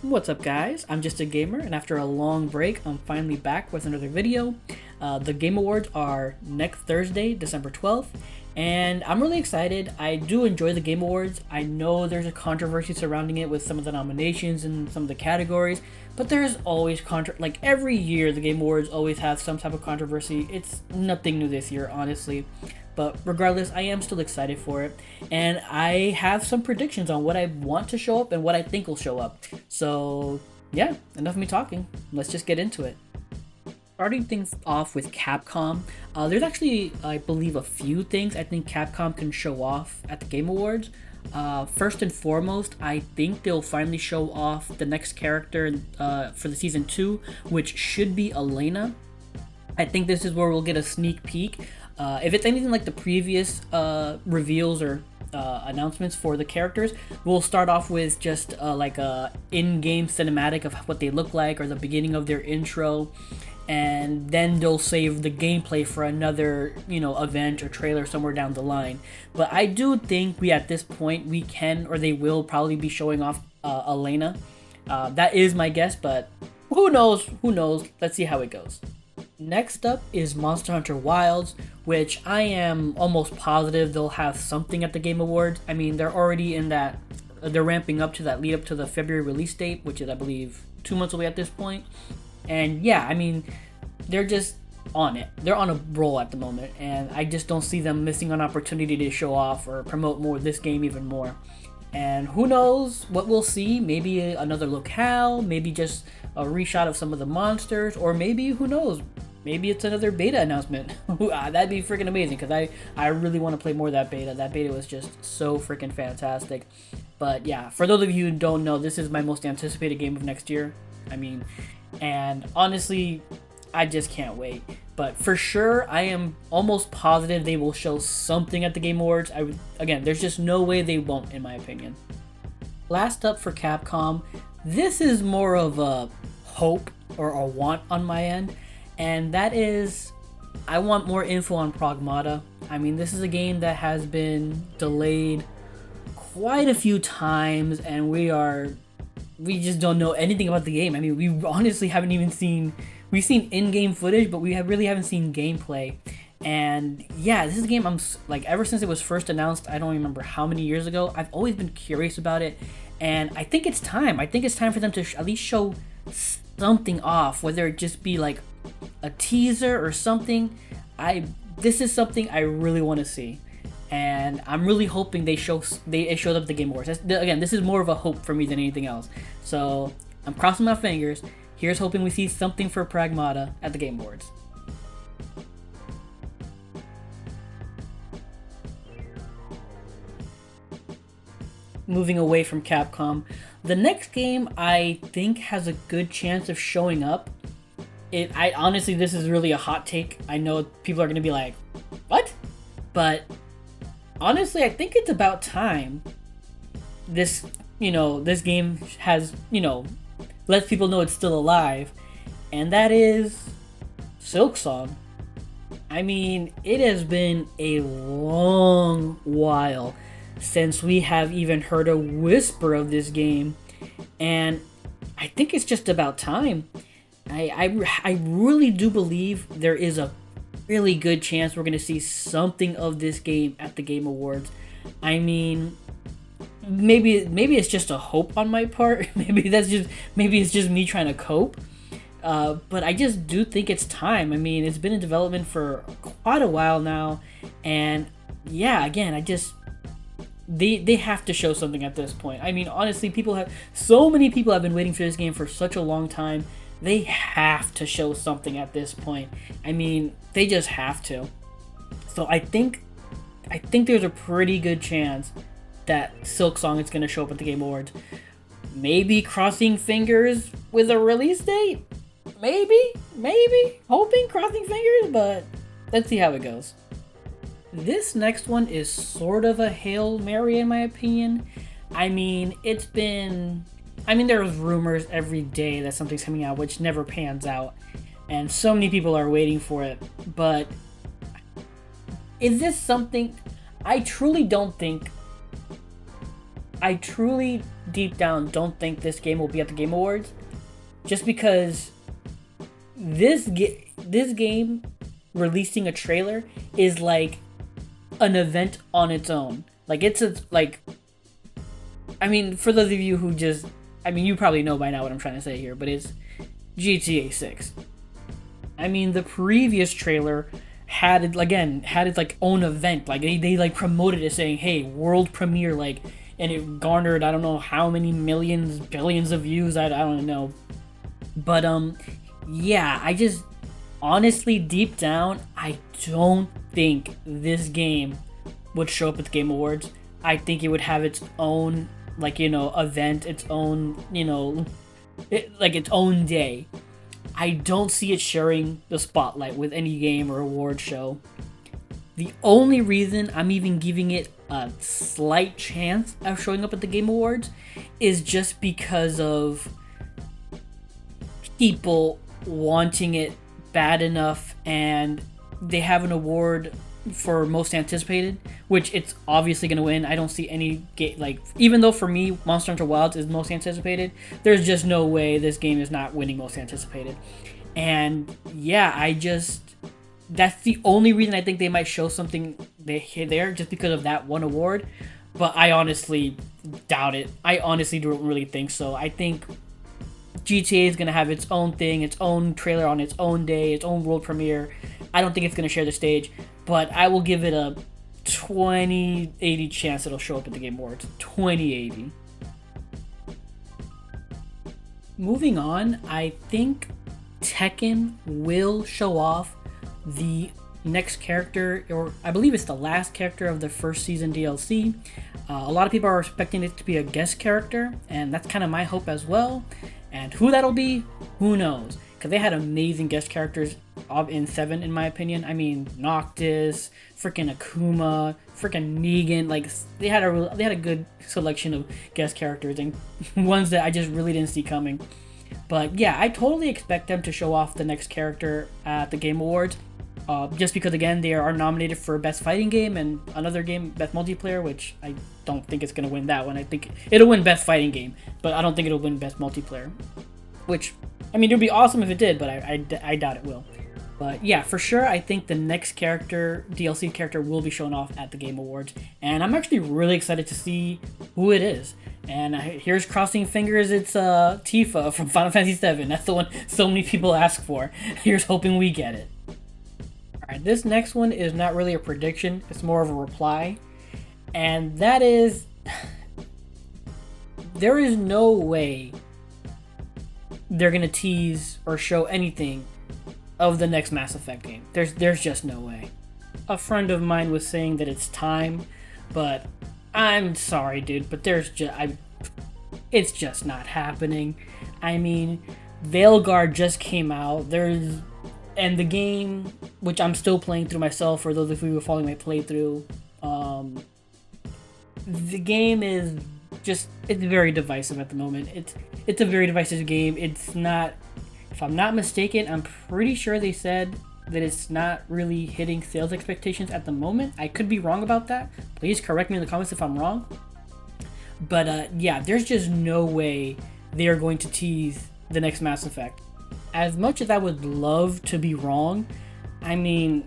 What's up guys, I'm just a gamer and after a long break I'm finally back with another video. The Game Awards are next Thursday, December 12th, and I'm really excited. I do enjoy the Game Awards. I know there's a controversy surrounding it with some of the nominations and some of the categories, but there's always like every year the Game Awards always have some type of controversy. It's nothing new this year, honestly. But regardless, I am still excited for it. And I have some predictions on what I want to show up and what I think will show up. So, yeah, enough of me talking. Let's just get into it. Starting things off with Capcom, there's actually, I believe, a few things I think Capcom can show off at the Game Awards. First and foremost, I think they'll finally show off the next character for the Season 2, which should be Elena. I think this is where we'll get a sneak peek. If it's anything like the previous reveals or announcements for the characters, we'll start off with just like a in-game cinematic of what they look like or the beginning of their intro, and then they'll save the gameplay for another, event or trailer somewhere down the line. But I do think at this point we can, or they will probably be showing off Elena. That is my guess, but who knows? Who knows? Let's see how it goes. Next up is Monster Hunter Wilds, which I am almost positive they'll have something at the Game Awards. I mean, they're already in that, they're ramping up to that lead up to the February release date, which is, I believe, 2 months away at this point. And yeah, I mean, they're just on it. They're on a roll at the moment, and I just don't see them missing an opportunity to show off or promote more this game even more. And who knows what we'll see? Maybe another locale, maybe just a reshot of some of the monsters, or maybe, who knows, maybe it's another beta announcement. That'd be freaking amazing, because I really want to play more of that beta. That beta was just so freaking fantastic. But yeah, for those of you who don't know, this is my most anticipated game of next year. I mean, and honestly, I just can't wait. But for sure, I am almost positive they will show something at the Game Awards. Again, there's just no way they won't, in my opinion. Last up for Capcom, this is more of a hope or a want on my end, and that is, I want more info on Pragmata. I mean, this is a game that has been delayed quite a few times, and we just don't know anything about the game. I mean, we honestly haven't even seen, we've seen in-game footage, but we really haven't seen gameplay. And yeah, this is a game I'm like, ever since it was first announced, I don't remember how many years ago, I've always been curious about it. And I think it's time. I think it's time for them to at least show something off, whether it just be like a teaser or something. This is something I really want to see, and I'm really hoping it showed up at the Game Awards. Again, this is more of a hope for me than anything else. So I'm crossing my fingers. Here's hoping we see something for Pragmata at the Game Awards. Moving away from Capcom, the next game I think has a good chance of showing up. I honestly, this is really a hot take. I know people are gonna be like, what? But honestly, I think it's about time this game has, lets people know it's still alive, and that is Silksong. I mean, it has been a long while since we have even heard a whisper of this game, and I think it's just about time. I really do believe there is a really good chance we're going to see something of this game at the Game Awards. I mean, maybe it's just a hope on my part. maybe it's just me trying to cope. But I just do think it's time. I mean, it's been in development for quite a while now, and yeah, again, they have to show something at this point. I mean, honestly, so many people have been waiting for this game for such a long time. They have to show something at this point. I mean, they just have to. So I think there's a pretty good chance that Silksong is going to show up at the Game Awards. Maybe crossing fingers with a release date? Maybe, hoping, crossing fingers, but let's see how it goes. This next one is sort of a Hail Mary in my opinion. I mean, there's rumors every day that something's coming out, which never pans out, and so many people are waiting for it. But is this something? I truly don't think I truly, deep down, don't think this game will be at the Game Awards, just because this game releasing a trailer is like an event on its own. Like it's a like. I mean, for those of you who just, I mean, you probably know by now what I'm trying to say here, but it's GTA 6. I mean, the previous trailer had it like own event. Like they like promoted it saying, "Hey, world premiere!" Like, and it garnered I don't know how many millions, billions of views. I don't know, but yeah, I just honestly deep down, I don't think this game would show up at the Game Awards. I think it would have its own event, its own its own day. I don't see it sharing the spotlight with any game or award show. The only reason I'm even giving it a slight chance of showing up at the Game Awards is just because of people wanting it bad enough, and they have an award for most anticipated, which it's obviously going to win. I don't see any even though for me Monster Hunter Wilds is most anticipated, there's just no way this game is not winning most anticipated. And yeah, that's the only reason I think they might show something there, just because of that one award. But I honestly doubt it. I honestly don't really think so. I think GTA is going to have its own thing, its own trailer on its own day, its own world premiere. I don't think it's going to share the stage, but I will give it a 20-80 chance it'll show up at the Game Awards. 20-80. Moving on, I think Tekken will show off the next character, or I believe it's the last character of the first season DLC. A lot of people are expecting it to be a guest character, and that's kind of my hope as well. And who that'll be, who knows? Because they had amazing guest characters in 7, in my opinion. I mean, Noctis, freaking Akuma, freaking Negan. Like, they had a good selection of guest characters, and ones that I just really didn't see coming. But yeah, I totally expect them to show off the next character at the Game Awards. Just because, again, they are nominated for Best Fighting Game and another game, Best Multiplayer, which I don't think it's going to win that one. I think it'll win Best Fighting Game, but I don't think it'll win Best Multiplayer. Which, I mean, it would be awesome if it did, but I doubt it will. But yeah, for sure, I think the next DLC character will be shown off at the Game Awards. And I'm actually really excited to see who it is. And here's crossing fingers, it's Tifa from Final Fantasy VII. That's the one so many people ask for. Here's hoping we get it. Alright, this next one is not really a prediction, it's more of a reply. And that is, there is no way they're gonna tease or show anything of the next Mass Effect game. There's just no way. A friend of mine was saying that it's time, but I'm sorry, dude, but it's just not happening. I mean, Veilguard just came out. And the game, which I'm still playing through myself, for those of you who are following my playthrough, the game is it's very divisive at the moment. It's a very divisive game. It's not, if I'm not mistaken, I'm pretty sure they said that it's not really hitting sales expectations at the moment. I could be wrong about that. Please correct me in the comments if I'm wrong. But yeah, there's just no way they are going to tease the next Mass Effect. As much as I would love to be wrong, I mean,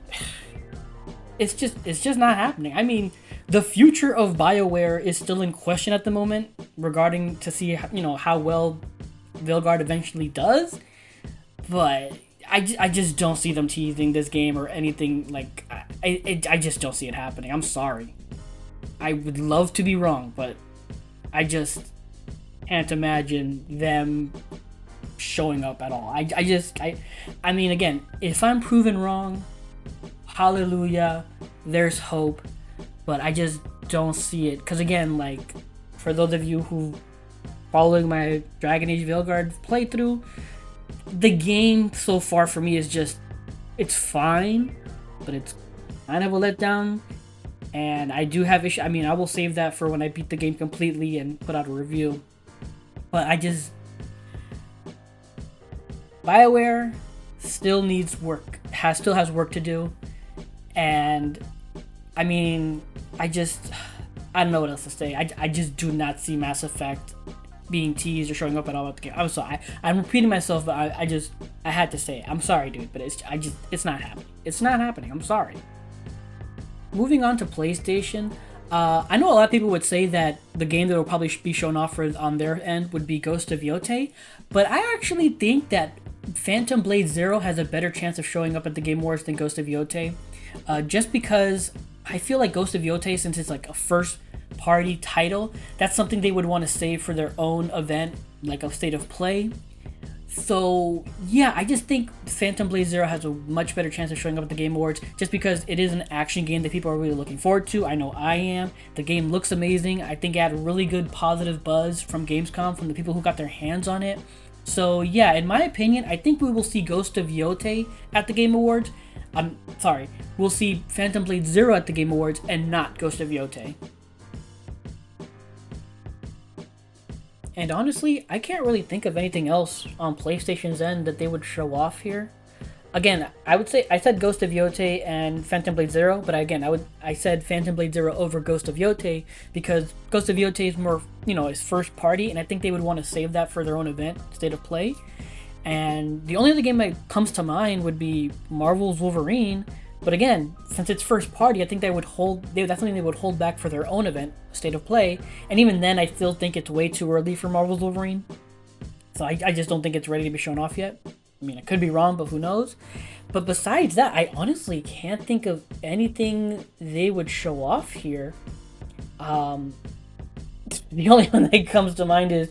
it's just not happening. I mean, the future of BioWare is still in question at the moment, regarding to see how well Veilguard eventually does. But I just don't see them teasing this game or anything. Like, I just don't see it happening. I'm sorry. I would love to be wrong, but I just can't imagine them showing up at all. I mean, again, if I'm proven wrong, hallelujah, there's hope, but I just don't see it. Because again, like, for those of you who following my Dragon Age Veilguard playthrough, the game so far for me is just, it's fine, but it's kind of a letdown. And I do have issues. I mean, I will save that for when I beat the game completely and put out a review. But BioWare still needs work. Still has work to do. And I mean, I don't know what else to say. I just do not see Mass Effect being teased or showing up at all at the game. I'm sorry. I'm repeating myself, but I had to say it. I'm sorry, dude, but it's not happening. It's not happening. I'm sorry. Moving on to PlayStation, I know a lot of people would say that the game that will probably be shown off on their end would be Ghost of Yotei, but I actually think that Phantom Blade Zero has a better chance of showing up at the Game Awards than Ghost of Yotei, just because I feel like Ghost of Yotei, since it's like a first party title, that's something they would want to save for their own event, like a state of play. So yeah, I just think Phantom Blade Zero has a much better chance of showing up at the Game Awards, just because it is an action game that people are really looking forward to. I know I am. The game looks amazing. I think it had a really good positive buzz from Gamescom, from the people who got their hands on it. So yeah, in my opinion, I think we will see Ghost of Yotei at the Game Awards. I'm sorry, we'll see Phantom Blade Zero at the Game Awards and not Ghost of Yotei. And honestly, I can't really think of anything else on PlayStation's end that they would show off here. Again, I would say I said Ghost of Yotei and Phantom Blade Zero, but again, I said Phantom Blade Zero over Ghost of Yotei because Ghost of Yotei is more, is first party, and I think they would want to save that for their own event, state of play. And the only other game that comes to mind would be Marvel's Wolverine. But again, since it's first party, I think that's something they would hold back for their own event, state of play. And even then, I still think it's way too early for Marvel's Wolverine. So I just don't think it's ready to be shown off yet. I mean, I could be wrong, but who knows? But besides that, I honestly can't think of anything they would show off here. The only one that comes to mind is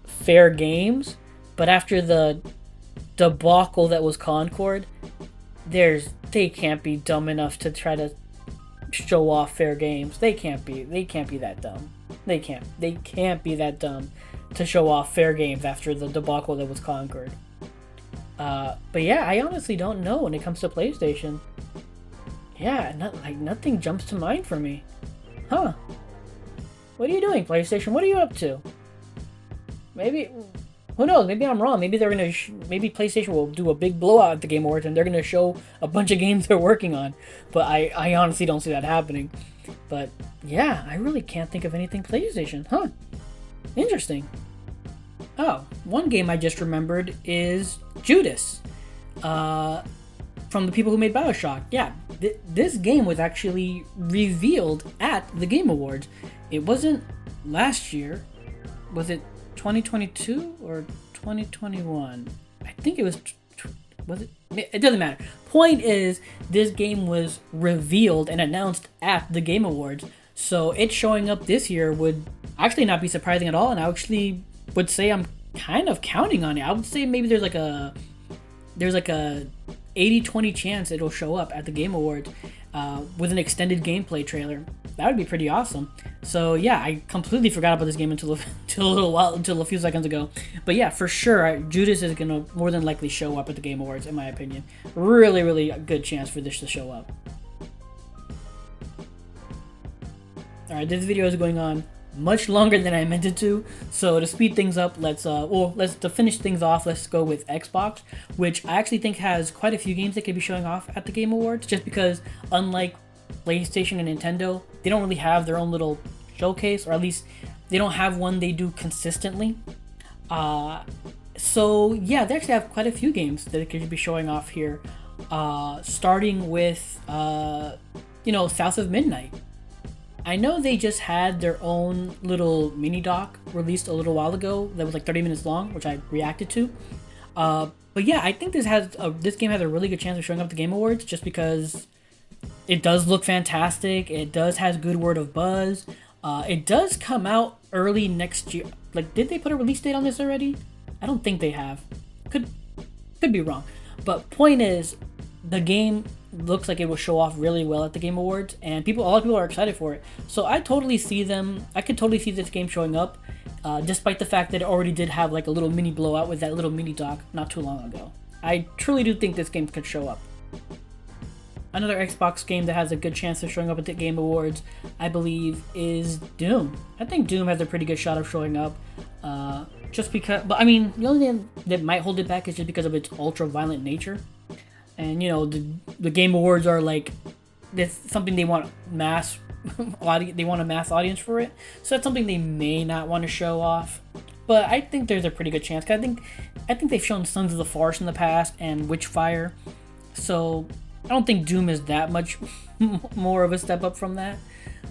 Fair Games. But after the debacle that was Concord, they can't be dumb enough to try to show off Fair Games. They can't be that dumb. They can't be that dumb to show off Fair Games after the debacle that was Concord. But yeah, I honestly don't know when it comes to PlayStation. Yeah, nothing jumps to mind for me. Huh? What are you doing, PlayStation? What are you up to? Maybe. Who knows? Maybe I'm wrong. Maybe maybe PlayStation will do a big blowout at the Game Awards and they're gonna show a bunch of games they're working on. But I honestly don't see that happening. But yeah, I really can't think of anything PlayStation. Huh? Interesting. Oh, one game I just remembered is Judas. From the people who made BioShock. Yeah, this game was actually revealed at the Game Awards. It wasn't last year. Was it 2022 or 2021? I think it was it? It doesn't matter. Point is, this game was revealed and announced at the Game Awards, so it showing up this year would actually not be surprising at all, and I actually would say I'm kind of counting on it. I would say maybe there's like a 80-20 chance it'll show up at the Game Awards with an extended gameplay trailer. That would be pretty awesome. So yeah, I completely forgot about this game until a few seconds ago. But yeah, for sure, Judas is gonna more than likely show up at the Game Awards, in my opinion. Really, really a good chance for this to show up. All right, this video is going on much longer than I meant it to. So to speed things up, to finish things off, let's go with Xbox, which I actually think has quite a few games that could be showing off at the Game Awards, just because unlike PlayStation and Nintendo, they don't really have their own little showcase, or at least they don't have one they do consistently. So yeah, they actually have quite a few games that could be showing off here, starting with South of Midnight. I know they just had their own little mini doc released a little while ago that was like 30 minutes long, which I reacted to. But yeah, I think this game has a really good chance of showing up at the Game Awards, just because it does look fantastic. It does has good word of buzz. It does come out early next year. Like, did they put a release date on this already? I don't think they have. Could be wrong. But point is, the game looks like it will show off really well at the Game Awards, and a lot of people are excited for it. So I could totally see this game showing up, despite the fact that it already did have like a little mini blowout with that little mini doc not too long ago. I truly do think this game could show up. Another Xbox game that has a good chance of showing up at the Game Awards, I believe, is Doom. I think Doom has a pretty good shot of showing up, just because. But I mean, the only thing that might hold it back is just because of its ultra-violent nature. And the Game Awards are like, it's something they want mass they want a mass audience for it, so that's something they may not want to show off. But I think there's a pretty good chance. 'Cause I think they've shown Sons of the Forest in the past and Witchfire, so I don't think Doom is that much more of a step up from that.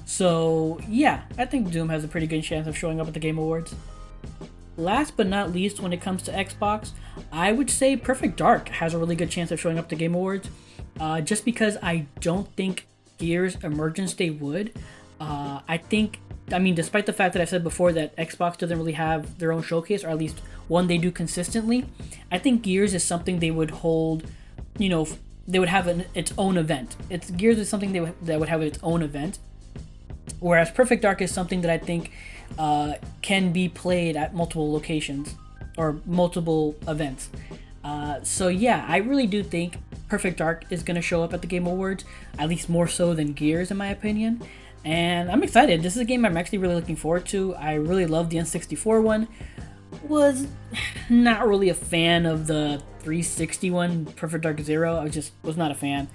So yeah, I think Doom has a pretty good chance of showing up at the Game Awards. Last but not least, when it comes to Xbox, I would say Perfect Dark has a really good chance of showing up at the Game Awards, just because I don't think Gears Emergence Day would. I mean, despite the fact that I've said before that Xbox doesn't really have their own showcase, or at least one they do consistently, I think Gears is something they would hold, they would have its own event. Gears is something that would have its own event, whereas Perfect Dark is something that I think can be played at multiple locations or multiple events. So yeah, I really do think Perfect Dark is going to show up at the Game Awards, at least more so than Gears in my opinion. And I'm excited. This is a game I'm actually really looking forward to. I really love the N64 one. Was not really a fan of the 360 one, Perfect Dark Zero. I just was not a fan.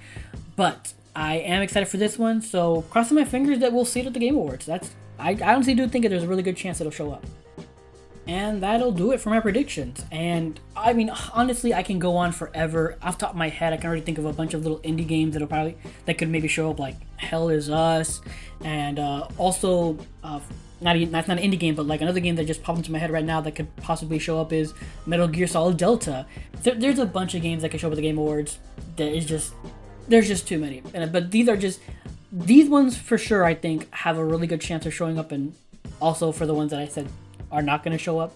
But I am excited for this one, so crossing my fingers that we'll see it at the Game Awards. I honestly do think that there's a really good chance it'll show up. And that'll do it for my predictions. And I mean, honestly, I can go on forever. Off the top of my head, I can already think of a bunch of little indie games that could maybe show up, like Hell Is Us, and also that's not an indie game, but like another game that just popped into my head right now that could possibly show up is Metal Gear Solid Delta. There's a bunch of games that could show up at the Game Awards that is just, there's just too many. But these ones for sure I think have a really good chance of showing up, and also for the ones that I said are not going to show up.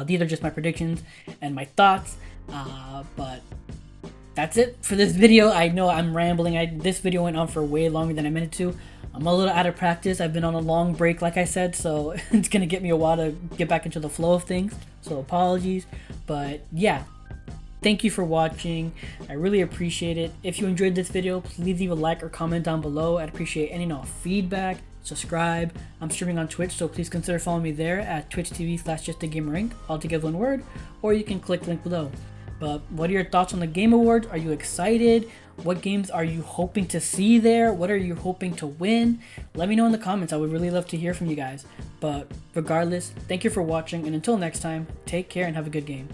These are just my predictions and my thoughts, but that's it for this video. I know I'm rambling. This video went on for way longer than I meant it to. I'm a little out of practice. I've been on a long break, like I said, so it's going to get me a while to get back into the flow of things, so apologies. But yeah, thank you for watching. I really appreciate it. If you enjoyed this video, please leave a like or comment down below. I'd appreciate any and all feedback. Subscribe. I'm streaming on Twitch, so please consider following me there at twitch.tv/JustAGamerInc, all together one word, or you can click the link below. But what are your thoughts on the Game Awards? Are you excited? What games are you hoping to see there? What are you hoping to win? Let me know in the comments. I would really love to hear from you guys. But regardless, thank you for watching, and until next time, take care and have a good game.